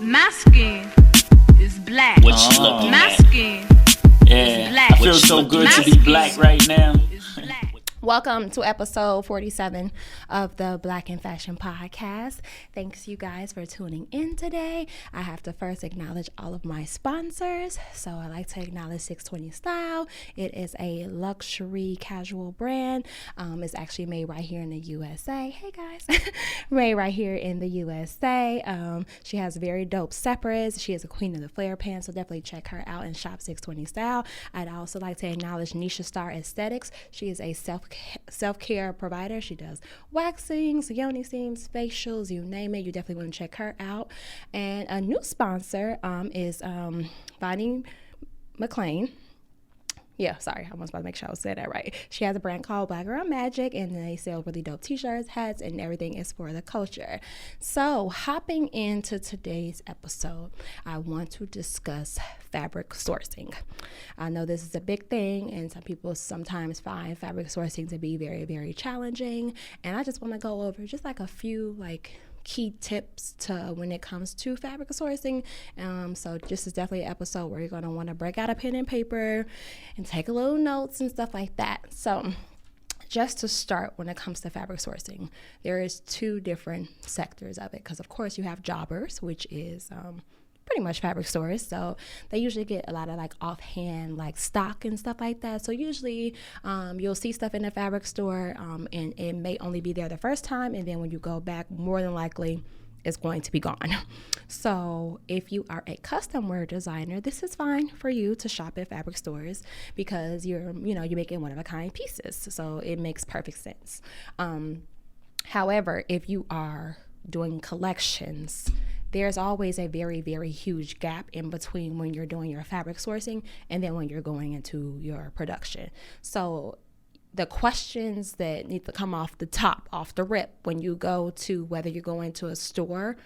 My skin is black. What you looking My at? skin Yeah, is black. I feel so good to be black right now. is black. Welcome to episode 47 of the Black and Fashion podcast. Thanks you guys for tuning in today. I have to first acknowledge all of my sponsors. So I like to acknowledge 620 Style. It is a luxury casual brand. It's actually made right here in the USA. Hey guys, made right here in the USA. She has very dope separates. She is a queen of the flare pants, so definitely check her out and shop 620 Style. I'd also like to acknowledge Nisha Star Aesthetics. She is a self-care provider. She does waxings, yoni steams, facials, you name it. You definitely want to check her out. And a new sponsor is Bonnie McLean. Yeah, sorry, I was about to make sure I was saying that right. She has a brand called Black Girl Magic, and they sell really dope t-shirts, hats, and everything is for the culture. So, hopping into today's episode, I want to discuss fabric sourcing. I know this is a big thing, and some people sometimes find fabric sourcing to be very, very challenging. And I just want to go over just like a few key tips to when it comes to fabric sourcing. So this is definitely an episode where you're going to want to break out a pen and paper and take a little notes and stuff like that. So just to start, when it comes to fabric sourcing, there is two different sectors of it, because of course you have jobbers, which is pretty much fabric stores. So they usually get a lot of offhand stock and stuff like that. So usually you'll see stuff in a fabric store and it may only be there the first time, and then when you go back, more than likely it's going to be gone. So if you are a custom wear designer, this is fine for you to shop at fabric stores because you're making one of a kind pieces. So it makes perfect sense. However, if you are doing collections, there's always a very, very huge gap in between when you're doing your fabric sourcing and then when you're going into your production. So the questions that need to come off the rip, when you go to, whether you're going to a store,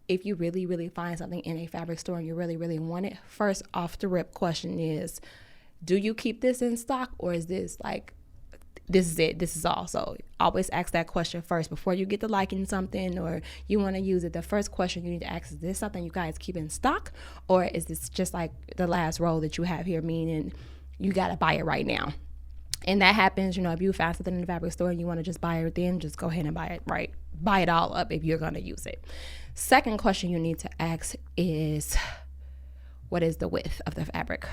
if you really, really find something in a fabric store and you really, really want it, first off the rip question is, do you keep this in stock, or is this this is it, this is all? So always ask that question first before you get to liking something or you want to use it. The first question you need to ask is this something you guys keep in stock, or is this just like the last roll that you have here, meaning you got to buy it right now? And that happens, if you found something in the fabric store and you want to just buy it then, just go ahead and buy it, right? Buy it all up if you're going to use it. Second question you need to ask is, what is the width of the fabric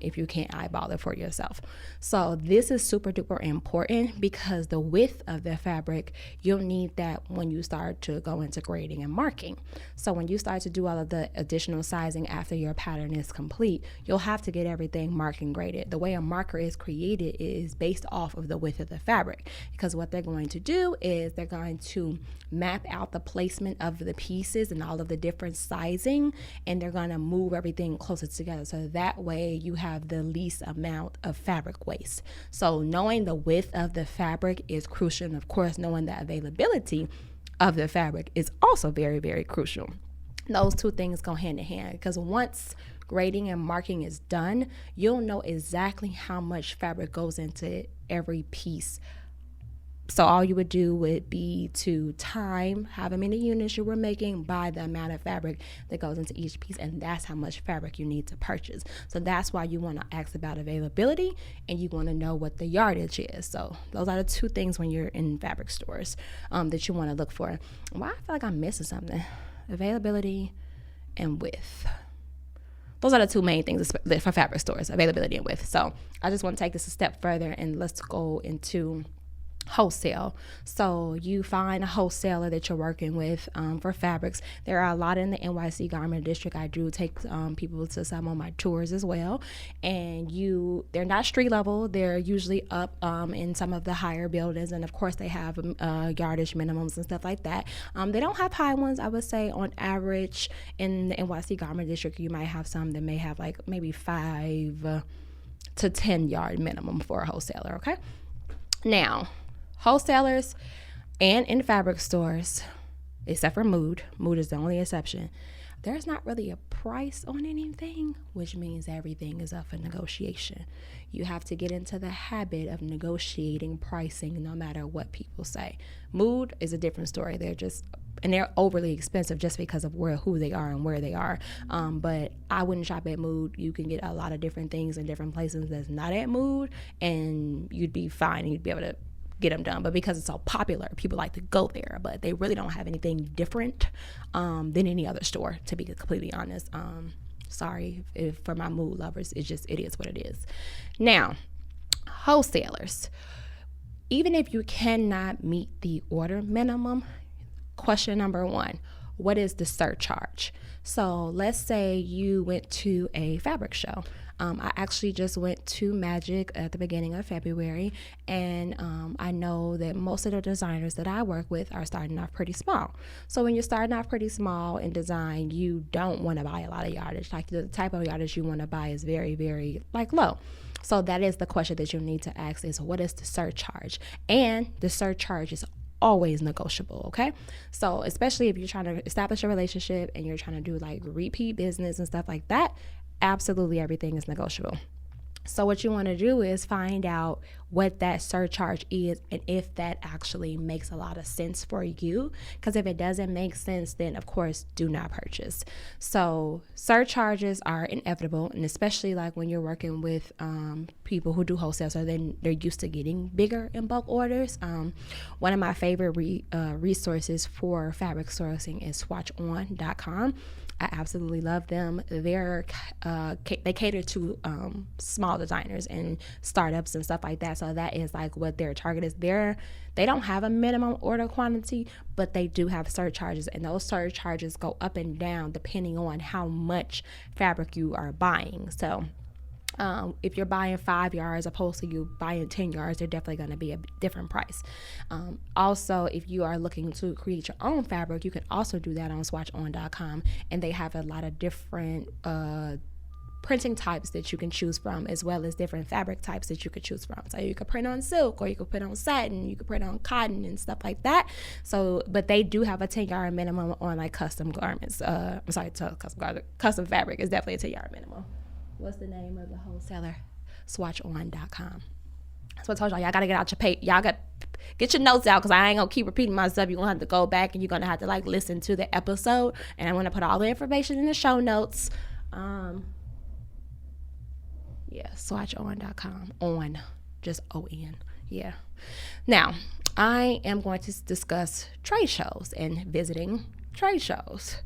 if you can't eyeball it for yourself? So this is super duper important because the width of the fabric, you'll need that when you start to go into grading and marking. So when you start to do all of the additional sizing after your pattern is complete, you'll have to get everything marked and graded. The way a marker is created is based off of the width of the fabric, because what they're going to do is they're going to map out the placement of the pieces and all of the different sizing, and they're going to move everything closer together, so that way you have the least amount of fabric waste. So knowing the width of the fabric is crucial, and of course knowing the availability of the fabric is also very, very crucial. Those two things go hand in hand, because once grading and marking is done, you'll know exactly how much fabric goes into every piece. So all you would do would be to time however many units you were making by the amount of fabric that goes into each piece, and that's how much fabric you need to purchase. So that's why you want to ask about availability, and you want to know what the yardage is. So those are the two things when you're in fabric stores that you want to look for. Well, I feel like I'm missing something. Availability and width. Those are the two main things for fabric stores, availability and width. So I just want to take this a step further, and let's go into wholesale. So you find a wholesaler that you're working with for fabrics. There are a lot in the NYC garment district. I do take people to some of my tours as well, and they're not street level. They're usually up in some of the higher buildings, and of course they have yardage minimums and stuff like that. They don't have high ones. I would say on average in the NYC garment district you might have some that may have maybe 5 to 10 yard minimum for a wholesaler. Okay, now wholesalers and in fabric stores, except for Mood is the only exception, there's not really a price on anything, which means everything is up for negotiation. You have to get into the habit of negotiating pricing no matter what people say. Mood is a different story. They're just and they're overly expensive just because of who they are and where they are. But I wouldn't shop at Mood. You can get a lot of different things in different places that's not at Mood, and you'd be fine. You'd be able to get them done. But because it's so popular, people like to go there, but they really don't have anything different than any other store, to be completely honest. Sorry if for my Mood lovers, it is what it is. Now, wholesalers, even if you cannot meet the order minimum, question number one, what is the surcharge? So let's say you went to a fabric show. I actually just went to Magic at the beginning of February, and I know that most of the designers that I work with are starting off pretty small. So when you're starting off pretty small in design, you don't want to buy a lot of yardage. Like the type of yardage you want to buy is very, very low. So that is the question that you need to ask is, what is the surcharge? And the surcharge is always negotiable, okay? So especially if you're trying to establish a relationship and you're trying to do like repeat business and stuff like that, absolutely everything is negotiable. So what you want to do is find out what that surcharge is and if that actually makes a lot of sense for you. Because if it doesn't make sense, then of course do not purchase. So surcharges are inevitable, and especially like when you're working with people who do wholesale, so then they're used to getting bigger in bulk orders. One of my favorite resources for fabric sourcing is swatchon.com. I absolutely love them. They cater to small designers and startups and stuff like that. So that is like what their target is. They don't have a minimum order quantity, but they do have surcharges, and those surcharges go up and down depending on how much fabric you are buying. So if you're buying 5 yards opposed to you buying 10 yards, they're definitely going to be a different price. Also, if you are looking to create your own fabric, you can also do that on swatchon.com, and they have a lot of different printing types that you can choose from, as well as different fabric types that you could choose from. So you could print on silk, or you could print on satin, you could print on cotton and stuff like that. So, but they do have a 10-yard minimum on like custom garments. Custom fabric is definitely a 10-yard minimum. What's the name of the wholesaler? Swatchon.com. That's what I told y'all. Y'all got to get out your paper. Y'all got get your notes out, because I ain't going to keep repeating myself. You're going to have to go back, and you're going to have to like listen to the episode. And I'm going to put all the information in the show notes. Swatchon.com. On. Just O-N. Yeah. Now, I am going to discuss trade shows and visiting trade shows.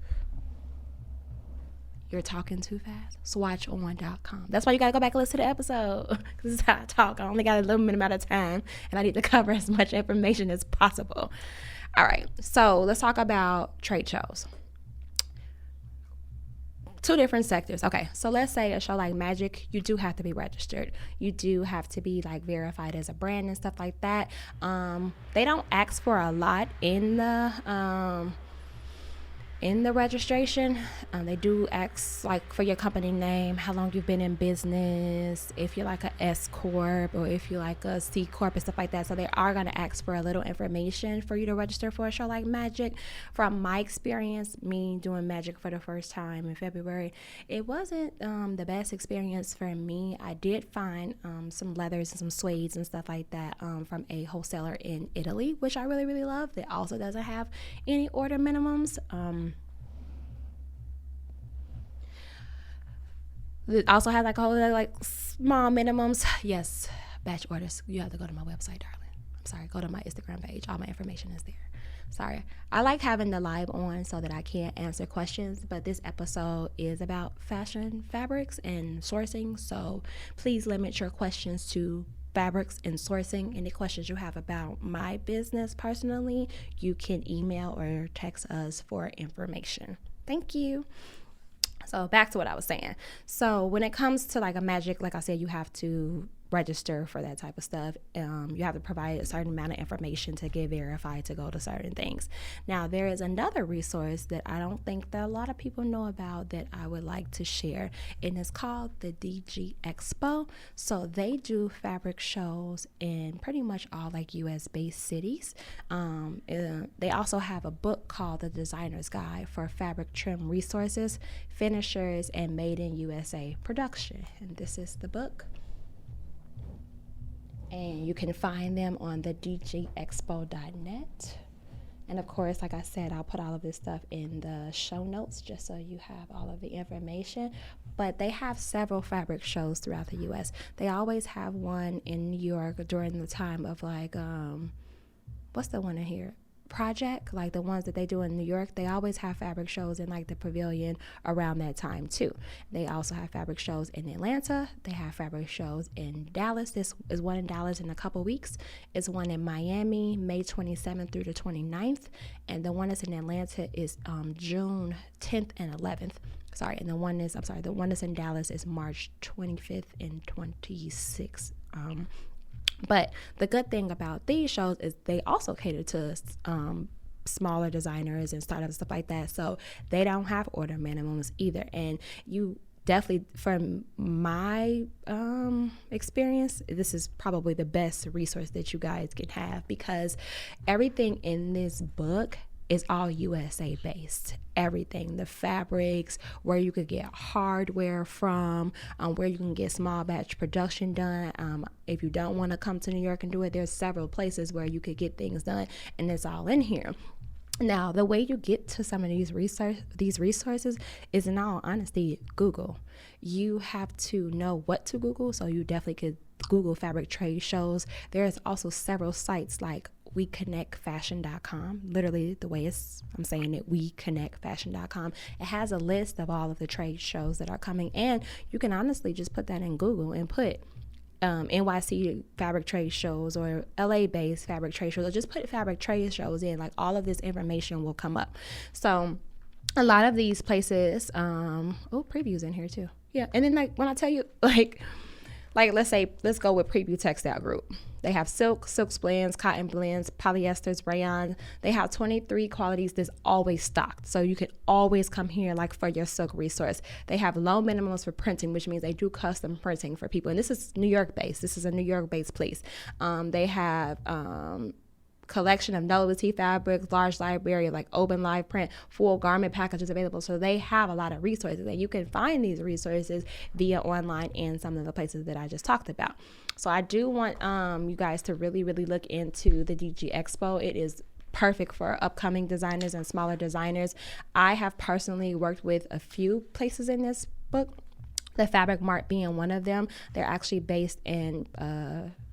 You're talking too fast. Swatchon.com. That's why you got to go back and listen to the episode, because this is how I talk. I only got a limited amount of time, and I need to cover as much information as possible. All right, so let's talk about trade shows. Two different sectors. Okay, so let's say a show like Magic, you do have to be registered. You do have to be like verified as a brand and stuff like that. They don't ask for a lot in the registration. They do ask like for your company name, how long you've been in business, if you're like a S Corp or if you're like a C Corp and stuff like that. So they are going to ask for a little information for you to register for a show like Magic. From my experience, me doing Magic for the first time in February, it wasn't the best experience for me. I did find some leathers and some suedes and stuff like that from a wholesaler in Italy, which I really, really love. That also doesn't have any order minimums. It also has like a whole like small minimums. Yes, batch orders. You have to go to my website, darling. I'm sorry. Go to my Instagram page. All my information is there. Sorry. I like having the live on so that I can answer questions, but this episode is about fashion, fabrics, and sourcing. So please limit your questions to fabrics and sourcing. Any questions you have about my business personally, you can email or text us for information. Thank you. So back to what I was saying. So when it comes to like a Magic, like I said, you have to register for that type of stuff. You have to provide a certain amount of information to get verified to go to certain things. Now, there is another resource that I don't think that a lot of people know about that I would like to share, and it's called the DG Expo. So they do fabric shows in pretty much all like US based cities. They also have a book called The Designer's Guide for Fabric Trim Resources, Finishers, and Made in USA Production. And this is the book. And you can find them on the dgexpo.net. And of course, like I said, I'll put all of this stuff in the show notes just so you have all of the information. But they have several fabric shows throughout the U.S. They always have one in New York during the time of like, what's the one in here? Project, like the ones that they do in New York. They always have fabric shows in like the pavilion around that time too. They also have fabric shows in Atlanta. They have fabric shows in Dallas. This is one in Dallas in a couple weeks. It's one in Miami, May 27th through the 29th. And the one that's in Atlanta is June 10th and 11th. Sorry, and the one that's in Dallas is March 25th and 26th. But the good thing about these shows is they also cater to smaller designers and startups and stuff like that. So they don't have order minimums either. And you definitely, from my experience, this is probably the best resource that you guys can have, because everything in this book is all USA based. Everything, the fabrics, where you could get hardware from, where you can get small batch production done. If you don't want to come to New York and do it, there's several places where you could get things done, and it's all in here. Now, the way you get to some of these resources is, in all honesty, Google. You have to know what to Google, so you definitely could Google fabric trade shows. There's also several sites like WeConnectFashion.com. Literally, the way I'm saying it, WeConnectFashion.com. It has a list of all of the trade shows that are coming, and you can honestly just put that in Google and put NYC fabric trade shows or LA-based fabric trade shows, or just put fabric trade shows in. Like, all of this information will come up. So a lot of these places, previews in here too. Yeah, and then like when I tell you, like let's go with Preview Textile Group. They have silk blends, cotton blends, polyesters, rayon. They have 23 qualities that's always stocked. So you can always come here like for your silk resource. They have low minimums for printing, which means they do custom printing for people. And this is New York based. This is a New York based place. They have collection of novelty fabrics, large library of like open live print, full garment packages available. So they have a lot of resources, and you can find these resources via online and some of the places that I just talked about. So I do want you guys to really, really look into the DG Expo. It is perfect for upcoming designers and smaller designers. I have personally worked with a few places in this book, the Fabric Mart being one of them. They're actually based in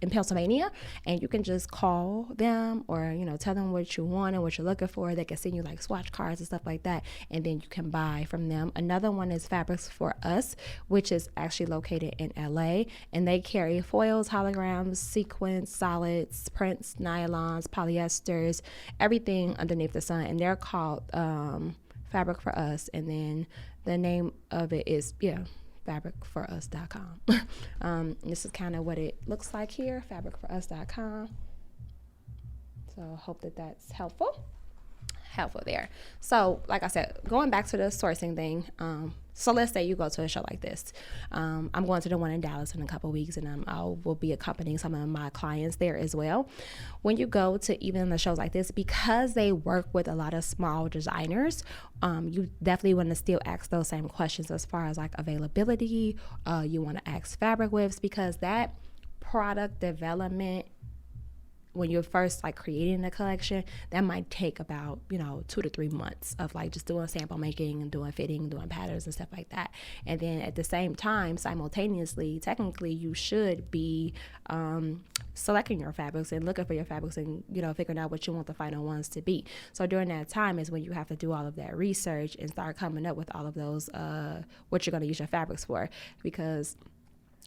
Pennsylvania, and you can just call them or, tell them what you want and what you're looking for. They can send you like swatch cards and stuff like that, and then you can buy from them. Another one is Fabrics for Us, which is actually located in LA, and they carry foils, holograms, sequins, solids, prints, nylons, polyesters, everything underneath the sun. And they're called Fabric for Us, and then the name of it is fabricforus.com. This is kind of what it looks like here, fabricforus.com. So I hope that that's helpful there. So like I said, going back to the sourcing thing, so let's say you go to a show like this. I'm going to the one in Dallas in a couple weeks, and I will be accompanying some of my clients there as well. When you go to even the shows like this, because they work with a lot of small designers, you definitely want to still ask those same questions as far as like availability. You want to ask fabric widths, because that product development, when you're first like creating a collection, that might take about 2 to 3 months of like just doing sample making and doing fitting, doing patterns and stuff like that. And then at the same time, simultaneously, technically, you should be selecting your fabrics and looking for your fabrics and figuring out what you want the final ones to be. So during that time is when you have to do all of that research and start coming up with all of those what you're going to use your fabrics for, because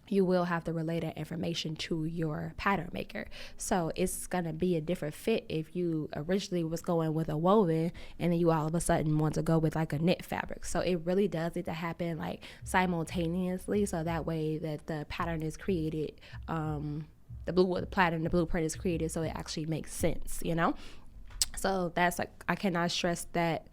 you will have to relay that information to your pattern maker. So it's going to be a different fit if you originally was going with a woven and then you all of a sudden want to go with like a knit fabric. So it really does need to happen like simultaneously, so that way that the pattern is created, the blueprint is created so it actually makes sense, So that's like, I cannot stress that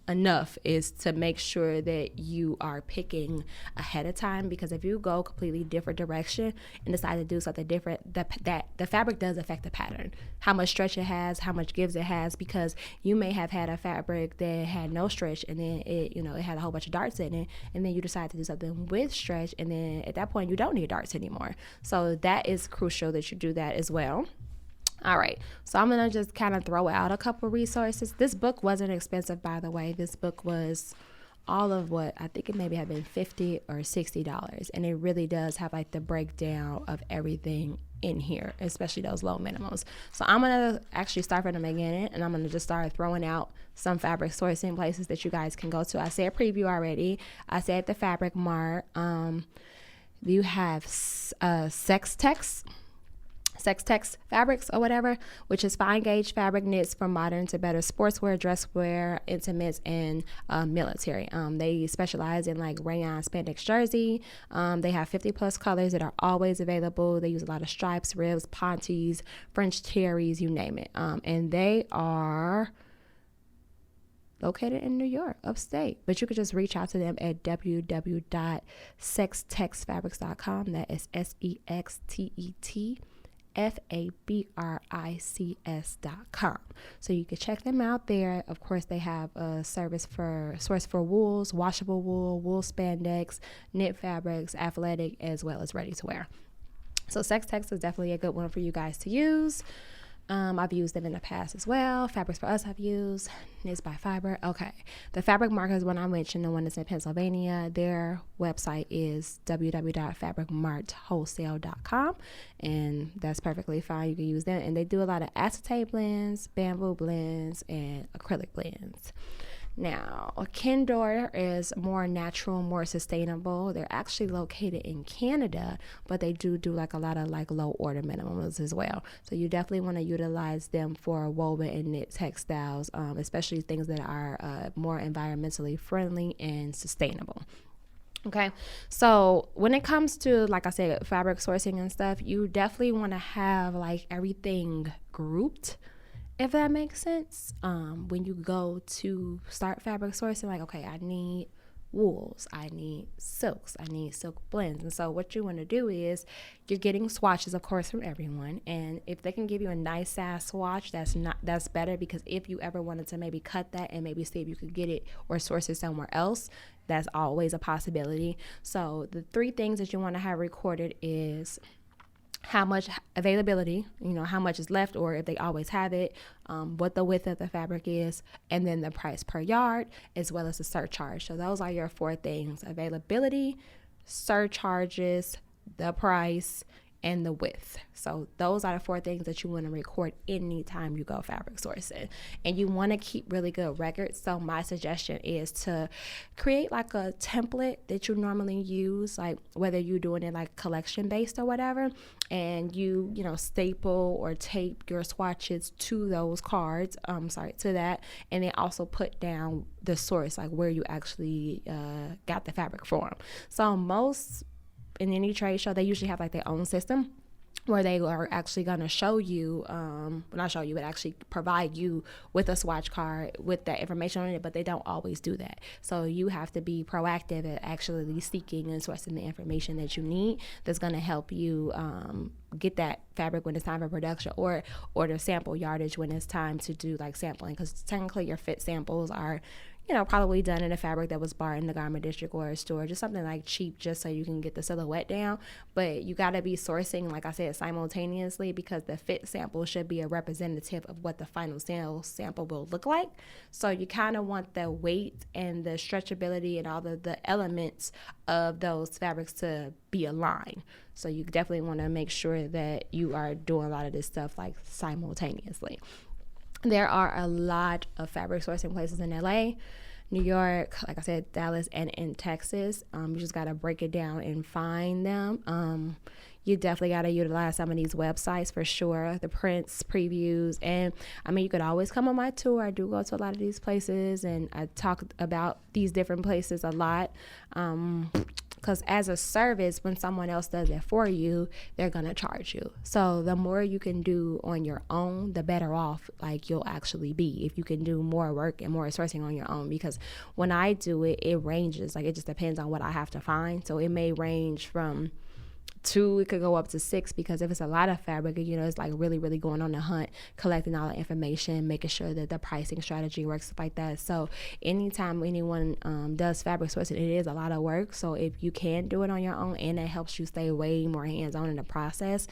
enough, is to make sure that you are picking ahead of time, because if you go completely different direction and decide to do something different, that the fabric does affect the pattern, how much stretch it has, how much gives it has, because you may have had a fabric that had no stretch and then it had a whole bunch of darts in it, and then you decide to do something with stretch, and then at that point you don't need darts anymore. So that is crucial that you do that as well. All right, so I'm gonna just kind of throw out a couple resources. This book wasn't expensive, by the way. This book was all of what I think it maybe had been $50 or $60, and it really does have like the breakdown of everything in here, especially those low minimums. So I'm gonna actually start from the beginning, and I'm gonna just start throwing out some fabric sourcing places that you guys can go to. I said preview already. I said the Fabric Mart. You have Sex Tex Fabrics or whatever, which is fine gauge fabric knits from modern to better sportswear, dresswear, intimates, and military. They specialize in like rayon spandex jersey. They have 50 plus colors that are always available. They use a lot of stripes, ribs, pontes, French terries, you name it. And they are located in New York, upstate. But you could just reach out to them at www.sextexfabrics.com. That is SEXTET FABRICS.com. So you can check them out there. Of course, they have a source for wools, washable wool spandex, knit fabrics, athletic, as well as ready to wear. So Sex Tex is definitely a good one for you guys to use. I've used them in the past as well. Fabrics For Us I've used. Knits by Fiber. Okay. The Fabric Market is one I mentioned, the one that's in Pennsylvania. Their website is www.fabricmartwholesale.com, and that's perfectly fine. You can use them. And they do a lot of acetate blends, bamboo blends, and acrylic blends. Now, Kindor is more natural, more sustainable. They're actually located in Canada, but they do like a lot of like low order minimums as well. So you definitely want to utilize them for woven and knit textiles, especially things that are more environmentally friendly and sustainable. Okay, so when it comes to, like I said, fabric sourcing and stuff, you definitely want to have like everything grouped, if that makes sense. When you go to start fabric sourcing, like, okay, I need wools, I need silks, I need silk blends. And so what you want to do is you're getting swatches, of course, from everyone. And if they can give you a nice size swatch, that's better, because if you ever wanted to maybe cut that and maybe see if you could get it or source it somewhere else, that's always a possibility. So the three things that you want to have recorded is how much availability, how much is left, or if they always have it, what the width of the fabric is, and then the price per yard, as well as the surcharge. So those are your four things: availability, surcharges, the price, and the width. So those are the four things that you want to record anytime you go fabric sourcing. And you want to keep really good records. So my suggestion is to create like a template that you normally use, like whether you're doing it like collection based or whatever, and you staple or tape your swatches to those cards, to that, and then also put down the source, like where you actually got the fabric from. So most in any trade show, they usually have like their own system where they are actually going to show you, not show you, but actually provide you with a swatch card with that information on it, but they don't always do that. So you have to be proactive at actually seeking and sourcing the information that you need that's going to help you get that fabric when it's time for production, or order sample yardage when it's time to do like sampling, because technically your fit samples are probably done in a fabric that was bought in the garment district or a store, just something like cheap, just so you can get the silhouette down. But you got to be sourcing, like I said, simultaneously, because the fit sample should be a representative of what the final sales sample will look like. So you kind of want the weight and the stretchability and all the elements of those fabrics to be aligned. So you definitely want to make sure that you are doing a lot of this stuff like simultaneously. There are a lot of fabric sourcing places in LA, New York, like I said, Dallas, and in Texas. You just got to break it down and find them. You definitely got to utilize some of these websites for sure, the prints, previews, and you could always come on my tour. I do go to a lot of these places, and I talk about these different places a lot. Because as a service, when someone else does it for you, they're going to charge you. So the more you can do on your own, the better off like you'll actually be if you can do more work and more sourcing on your own. Because when I do it, it ranges. Like, it just depends on what I have to find. So it may range from 2, it could go up to 6, because if it's a lot of fabric, it's like really, really going on the hunt, collecting all the information, making sure that the pricing strategy works, stuff like that. So anytime anyone does fabric sourcing, it is a lot of work. So if you can do it on your own, and it helps you stay way more hands-on in the process,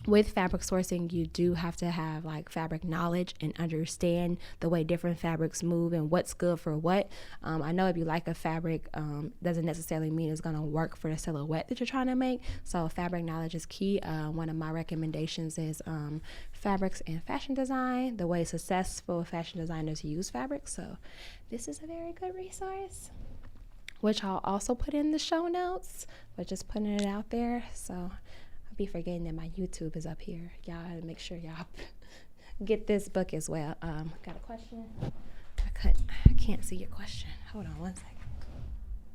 with fabric sourcing, you do have to have like fabric knowledge and understand the way different fabrics move and what's good for what. I know if you like a fabric, doesn't necessarily mean it's going to work for the silhouette that you're trying to make. So fabric knowledge is key. One of my recommendations is fabrics and fashion design, the way successful fashion designers use fabrics. So this is a very good resource, which I'll also put in the show notes, but just putting it out there. So be forgetting that my YouTube is up here. Y'all gotta make sure y'all get this book as well. Got a question? I can't see your question. Hold on one second.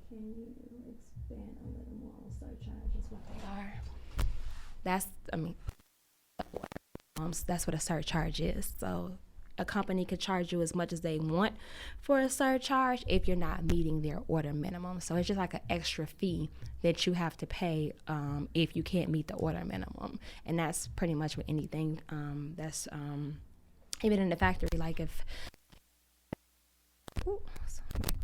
Can you expand a little more on surcharges, what they are? That's what a surcharge is. So a company could charge you as much as they want for a surcharge if you're not meeting their order minimum. So it's just like an extra fee that you have to pay if you can't meet the order minimum. And that's pretty much with anything that's even in the factory. Like if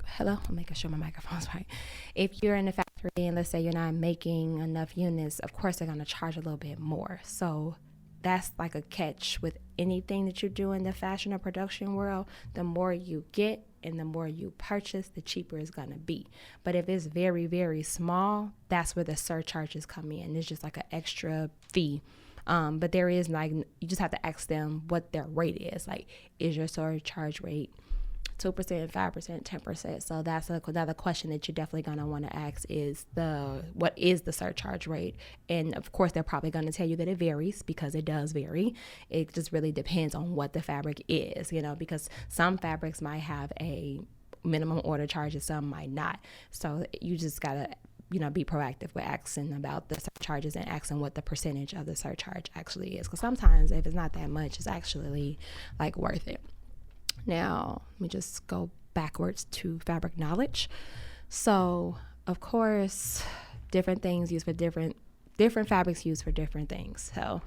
hello, I'm making sure my microphone's right. If you're in the factory and let's say you're not making enough units, of course they're going to charge a little bit more. So that's like a catch with anything that you do in the fashion or production world. The more you get and the more you purchase, the cheaper it's going to be. But if it's very, very small, that's where the surcharges come in. It's just like an extra fee. But there is like, you just have to ask them what their rate is. Like, is your surcharge rate 2%, 5%, 10%? So that's another question that you're definitely going to want to ask is what is the surcharge rate? And of course, they're probably going to tell you that it varies because it does vary. It just really depends on what the fabric is, because some fabrics might have a minimum order charge and some might not. So you just got to be proactive with asking about the surcharges and asking what the percentage of the surcharge actually is. Because sometimes if it's not that much, it's actually like worth it. Now, let me just go backwards to fabric knowledge. So, of course, different things used for different fabrics used for different things. So,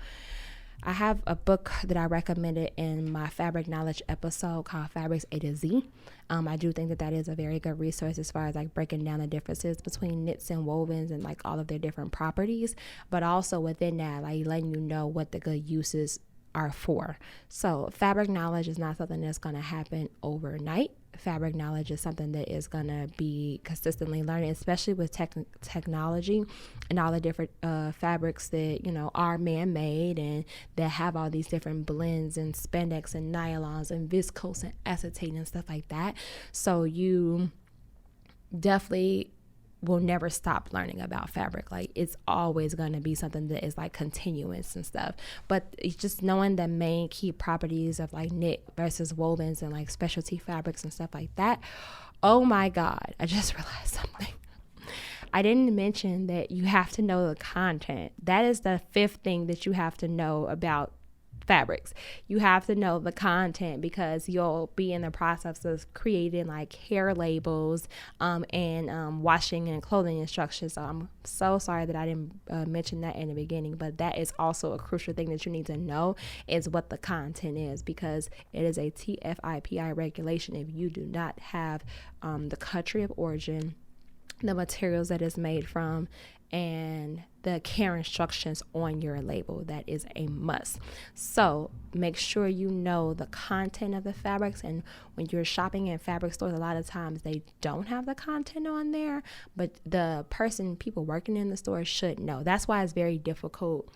I have a book that I recommended in my fabric knowledge episode called Fabrics A to Z. I do think that is a very good resource as far as like breaking down the differences between knits and wovens and like all of their different properties, but also within that, like letting you know what the good uses are for. So fabric knowledge is not something that's going to happen overnight. Fabric knowledge is something that is going to be consistently learning, especially with technology and all the different fabrics that are man-made and that have all these different blends and spandex and nylons and viscose and acetate and stuff like that. So you definitely will never stop learning about fabric. Like it's always going to be something that is like continuous and stuff. But it's just knowing the main key properties of like knit versus wovens and like specialty fabrics and stuff like that. Oh my God, I just realized something. I didn't mention that you have to know the content. That is the fifth thing that you have to know about fabrics. You have to know the content because you'll be in the process of creating like hair labels and washing and clothing instructions. So I'm so sorry that I didn't mention that in the beginning, but that is also a crucial thing that you need to know is what the content is, because it is a TFIPI regulation. If you do not have the country of origin, the materials that it's made from, and the care instructions on your label, that is a must. So make sure you know the content of the fabrics. And when you're shopping in fabric stores, a lot of times they don't have the content on there, but the people working in the store should know. That's why it's very difficult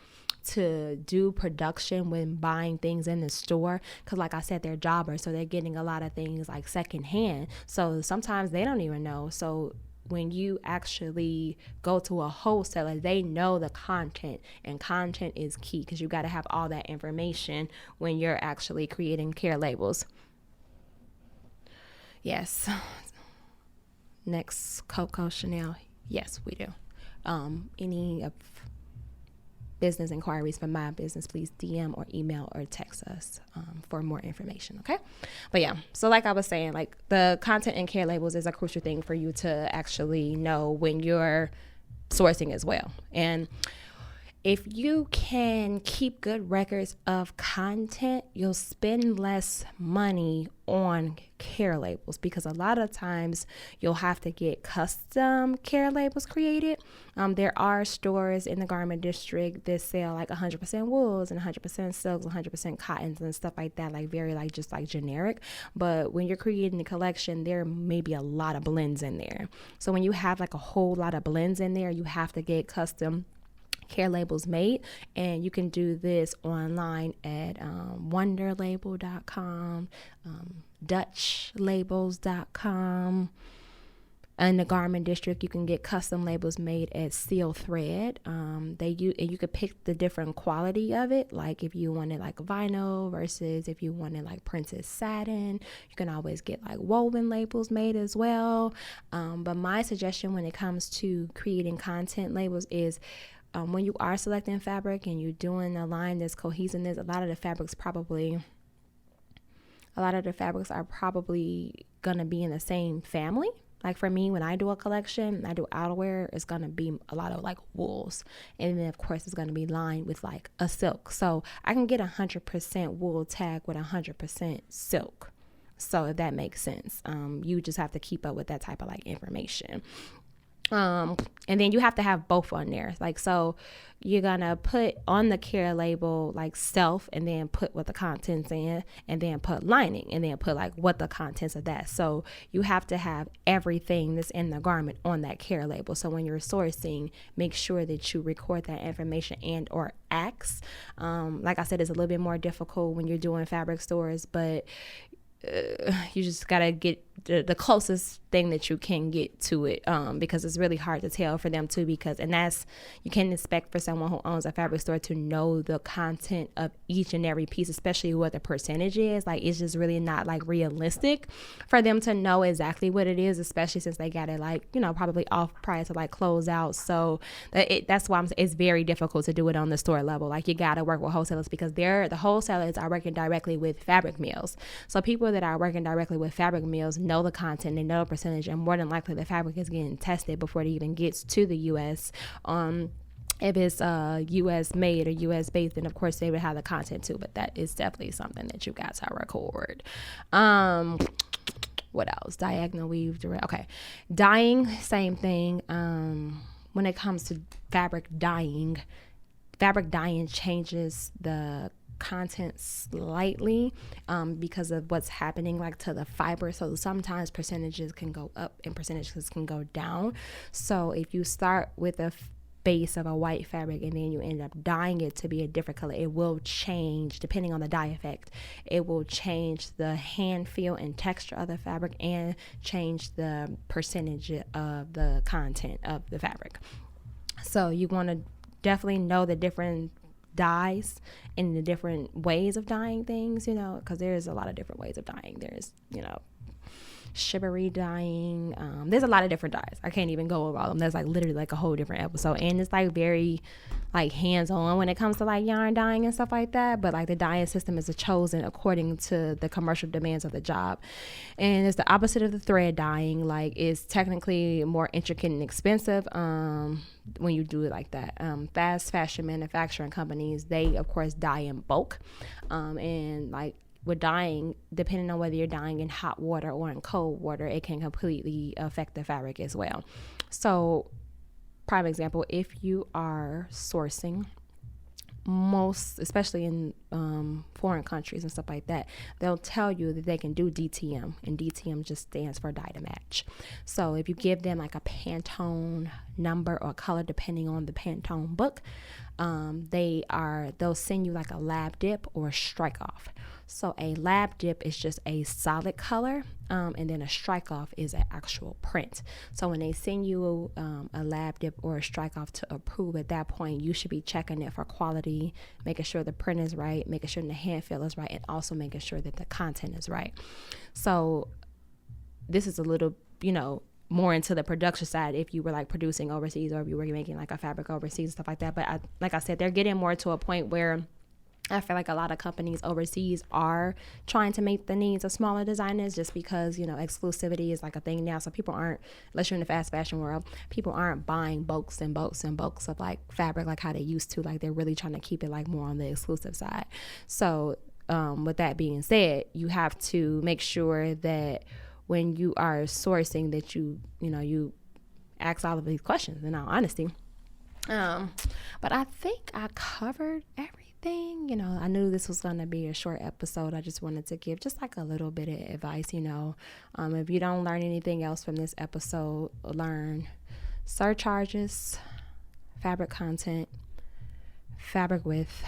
to do production when buying things in the store, because like I said, they're jobbers, so they're getting a lot of things like secondhand. So sometimes they don't even know. So when you actually go to a wholesaler, they know the content, and content is key because you got to have all that information when you're actually creating care labels. Yes. Next, Coco Chanel. Yes, we do. Any of business inquiries for my business, please DM or email or text us for more information, okay? But yeah, so like I was saying, like the content and care labels is a crucial thing for you to actually know when you're sourcing as well. And if you can keep good records of content, you'll spend less money on care labels, because a lot of times you'll have to get custom care labels created. There are stores in the garment district that sell like 100% wools and 100% silks, 100% cottons and stuff like that, like very like just like generic. But when you're creating a collection, there may be a lot of blends in there. So when you have like a whole lot of blends in there, you have to get custom care labels made, and you can do this online at wonderlabel.com, dutchlabels.com. In the garment district, you can get custom labels made at Seal Thread. And you could pick the different quality of it, like if you wanted like vinyl versus if you wanted like printed satin. You can always get like woven labels made as well. But my suggestion when it comes to creating content labels is, when you are selecting fabric and you're doing a line that's cohesiveness, a lot of the fabrics are probably gonna be in the same family. Like for me, when I do a collection, I do outerwear, it's gonna be a lot of like wools, and then of course it's gonna be lined with like a silk. So I can get 100% wool tag with 100% silk. So if that makes sense, you just have to keep up with that type of like information. And then you have to have both on there. Like, so you're gonna put on the care label like self, and then put what the contents in, and then put lining, and then put like what the contents of that. So you have to have everything that's in the garment on that care label. So when you're sourcing, make sure that you record that information and or ask. Like I said, it's a little bit more difficult when you're doing fabric stores, but you just gotta get the closest thing that you can get to it, because it's really hard to tell for them too, and that's, you can't expect for someone who owns a fabric store to know the content of each and every piece, especially what the percentage is. Like, it's just really not like realistic for them to know exactly what it is, especially since they got it like, you know, probably off price or like close out. So that's why it's very difficult to do it on the store level. Like, you gotta work with wholesalers, because the wholesalers are working directly with fabric mills. So people that are working directly with fabric mills know the content, they know the percentage, and more than likely the fabric is getting tested before it even gets to the U.S. If it's U.S. made or U.S. based, then of course they would have the content too, but that is definitely something that you got to record. What else? Diagonal weave, direct. Okay. Dyeing, same thing. When it comes to fabric dyeing changes the content slightly because of what's happening like to the fiber. So sometimes percentages can go up and percentages can go down. So if you start with a base of a white fabric and then you end up dyeing it to be a different color, it will change depending on the dye effect. It will change the hand feel and texture of the fabric and change the percentage of the content of the fabric. So you want to definitely know the different dyes and the different ways of dyeing things, you know, because there's a lot of different ways of dyeing. There's, you know, shivery dyeing. There's a lot of different dyes. I can't even go over all of them. There's like literally like a whole different episode, and it's like very like hands-on when it comes to like yarn dyeing and stuff like that. But like the dyeing system is chosen according to the commercial demands of the job, and it's the opposite of the thread dyeing. Like, it's technically more intricate and expensive when you do it like that. Fast fashion manufacturing companies, they of course dye in bulk, and like with dyeing, depending on whether you're dyeing in hot water or in cold water, it can completely affect the fabric as well. So, prime example, if you are sourcing, especially in foreign countries and stuff like that, they'll tell you that they can do DTM, and DTM just stands for dye to match. So if you give them like a Pantone number or color depending on the Pantone book, they'll send you like a lab dip or a strike off. So a lab dip is just a solid color, and then a strike off is an actual print. So when they send you a lab dip or a strike off to approve, at that point you should be checking it for quality, making sure the print is right, making sure the hand feel is right, and also making sure that the content is right. So this is a little, you know, more into the production side if you were like producing overseas, or if you were making like a fabric overseas and stuff like that. But like I said, they're getting more to a point where I feel like a lot of companies overseas are trying to meet the needs of smaller designers just because, exclusivity is like a thing now. So people aren't, unless you're in the fast fashion world, people aren't buying bulks and bulks and bulks of like fabric like how they used to. Like they're really trying to keep it like more on the exclusive side. So with that being said, you have to make sure that when you are sourcing that you ask all of these questions in all honesty. But I think I covered everything. I knew this was going to be a short episode. I just wanted to give just like a little bit of advice. If you don't learn anything else from this episode, learn surcharges, fabric content, fabric width,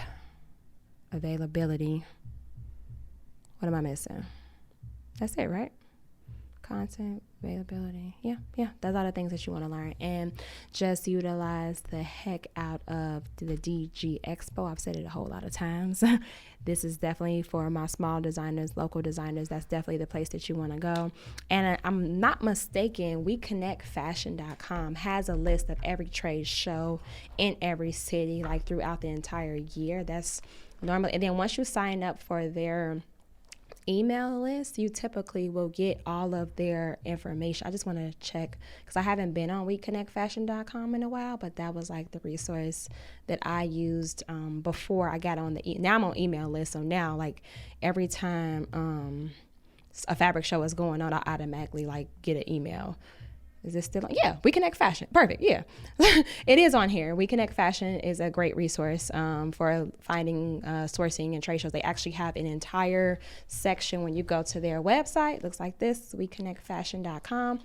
availability. What am I missing? That's it, right? Content, availability. Yeah. Those are the things that you want to learn. And just utilize the heck out of the DG Expo. I've said it a whole lot of times. This is definitely for my small designers, local designers. That's definitely the place that you want to go. And I'm not mistaken, WeConnectFashion.com has a list of every trade show in every city, like throughout the entire year. That's normal. And then once you sign up for their email list, you typically will get all of their information. I just want to check because I haven't been on WeConnectFashion.com in a while, but that was like the resource that I used before I got on the now I'm on email list. So now like every time a fabric show is going on, I automatically like get an email. Is this still on? Yeah, WeConnect Fashion. Perfect. Yeah, it is on here. WeConnect Fashion is a great resource for finding, sourcing, and trade shows. They actually have an entire section when you go to their website. It looks like this, WeConnectFashion.com.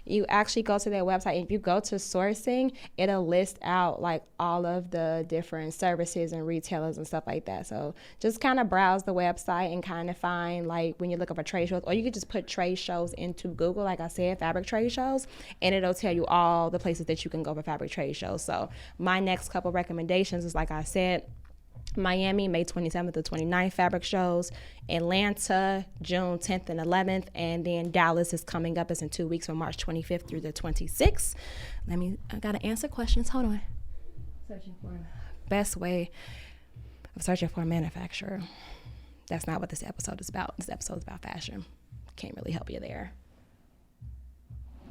You actually go to their website, and if you go to sourcing, it'll list out like all of the different services and retailers and stuff like that. So just kind of browse the website and kind of find like when you're looking for trade shows, or you could just put trade shows into Google, like I said, fabric trade shows, and it'll tell you all the places that you can go for fabric trade shows. So my next couple recommendations is, like I said, Miami, May 27th to 29th, fabric shows. Atlanta, June 10th and 11th. And then Dallas is coming up. It's in 2 weeks from March 25th through the 26th. I got to answer questions. Hold on. Searching for best way of searching for a manufacturer. That's not what this episode is about. This episode is about fashion. Can't really help you there.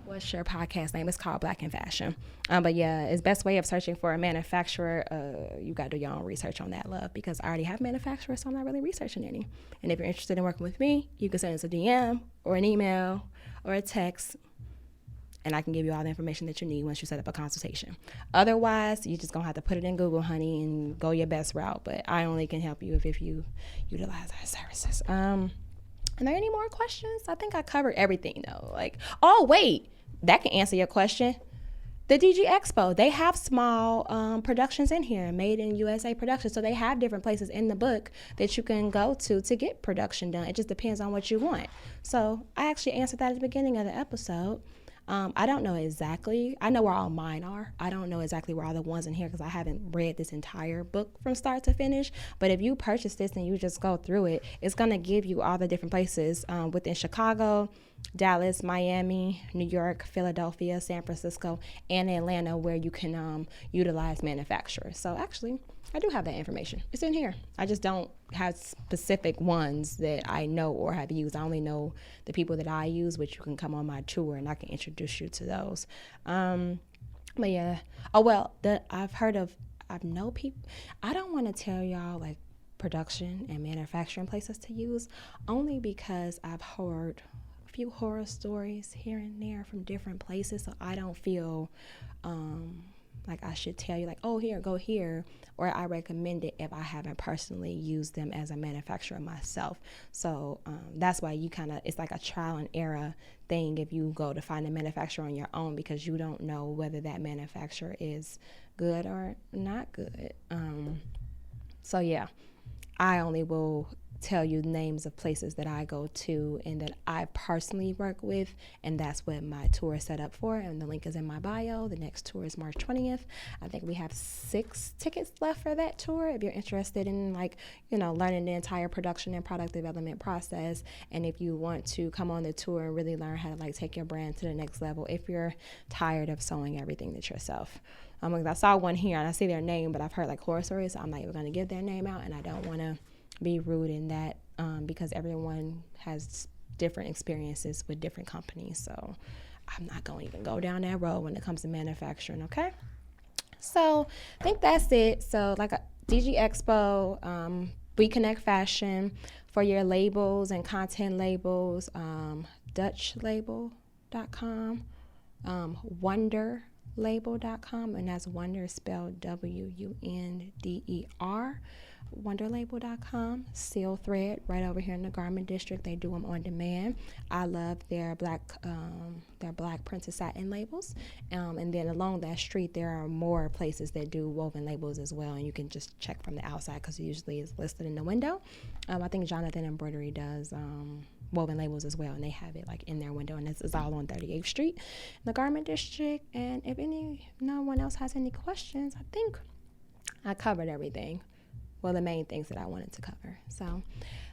What's your podcast name? It's called Black and Fashion. But yeah, it's best way of searching for a manufacturer. You got to do your own research on that, love, because I already have manufacturers, so I'm not really researching any. And if you're interested in working with me, you can send us a DM or an email or a text, and I can give you all the information that you need once you set up a consultation. Otherwise, you just gonna have to put it in Google, honey, and go your best route. But I only can help you if you utilize our services. Are there any more questions? I think I covered everything though. Oh wait. That can answer your question. The DG Expo, they have small productions in here, made in USA productions. So they have different places in the book that you can go to get production done. It just depends on what you want. So I actually answered that at the beginning of the episode. I don't know exactly. I know where all mine are. I don't know exactly where all the ones in here because I haven't read this entire book from start to finish. But if you purchase this and you just go through it, it's going to give you all the different places within Chicago, Dallas, Miami, New York, Philadelphia, San Francisco, and Atlanta where you can utilize manufacturers. So actually, I do have that information. It's in here. I just don't have specific ones that I know or have used. I only know the people that I use, which you can come on my tour and I can introduce you to those. But yeah. Oh, well, I've known people. I don't want to tell y'all like production and manufacturing places to use only because I've heard a few horror stories here and there from different places. So I don't feel like I should tell you like, oh, here, go here, or I recommend it if I haven't personally used them as a manufacturer myself. So that's why it's like a trial and error thing if you go to find a manufacturer on your own because you don't know whether that manufacturer is good or not good. So yeah, I only will tell you names of places that I go to and that I personally work with, and that's what my tour is set up for, and the link is in my bio. The next tour is March 20th. I think we have 6 tickets left for that tour if you're interested in learning the entire production and product development process, and if you want to come on the tour and really learn how to take your brand to the next level if you're tired of sewing everything that yourself. Because I saw one here and I see their name, but I've heard like horror stories, so I'm not even going to give their name out, and I don't want to be rude in that because everyone has different experiences with different companies. So I'm not going to even go down that road when it comes to manufacturing, okay? So I think that's it. So like a DG Expo, We Connect Fashion for your labels and content labels, DutchLabel.com, WonderLabel.com, and that's Wonder spelled WUNDER. WonderLabel.com, Seal Thread, right over here in the Garment District. They do them on demand. I love their black printed satin labels. And then along that street, there are more places that do woven labels as well. And you can just check from the outside because it usually is listed in the window. I think Jonathan Embroidery does woven labels as well, and they have it like in their window, and it's all on 38th Street in the Garment District. And if no one else has any questions, I think I covered everything. Well, the main things that I wanted to cover. So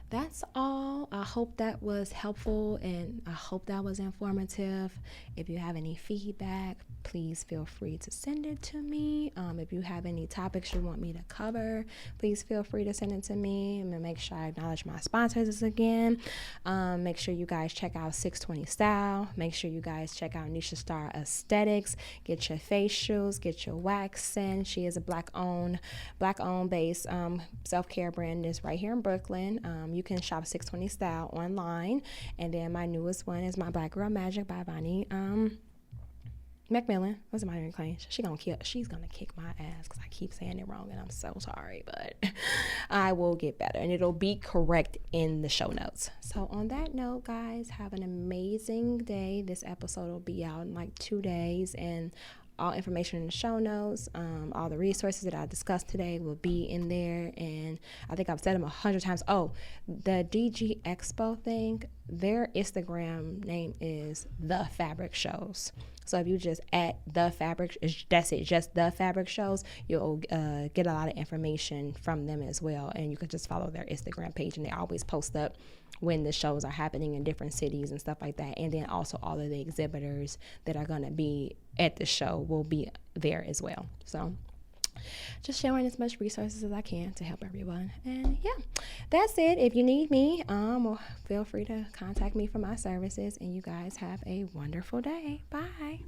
that's all. I hope that was helpful, and I hope that was informative. If you have any feedback, please feel free to send it to me. If you have any topics you want me to cover, please feel free to send it to me. I'm going to make sure I acknowledge my sponsors again. Make sure you guys check out 620 Style. Make sure you guys check out Nisha Star Aesthetics. Get your facials, get your waxing. She is a black-owned based self-care brand that's right here in Brooklyn. You can shop 620 Style online. And then my newest one is my Black Girl Magic by Bonnie Macmillan. What's my name? She's gonna kick my ass because I keep saying it wrong, and I'm so sorry, but I will get better, and it'll be correct in the show notes. So on that note, guys, have an amazing day. This episode will be out in like 2 days, and all information in the show notes, all the resources that I discussed today will be in there. And I think I've said them 100 times. Oh, the DG Expo thing, their Instagram name is The Fabric Shows. So if you just add The Fabric, that's it, just The Fabric Shows, you'll get a lot of information from them as well. And you can just follow their Instagram page, and they always post up when the shows are happening in different cities and stuff like that. And then also all of the exhibitors that are going to be at the show will be there as well. So just sharing as much resources as I can to help everyone. And yeah, that's it. If you need me, feel free to contact me for my services. And you guys have a wonderful day. Bye.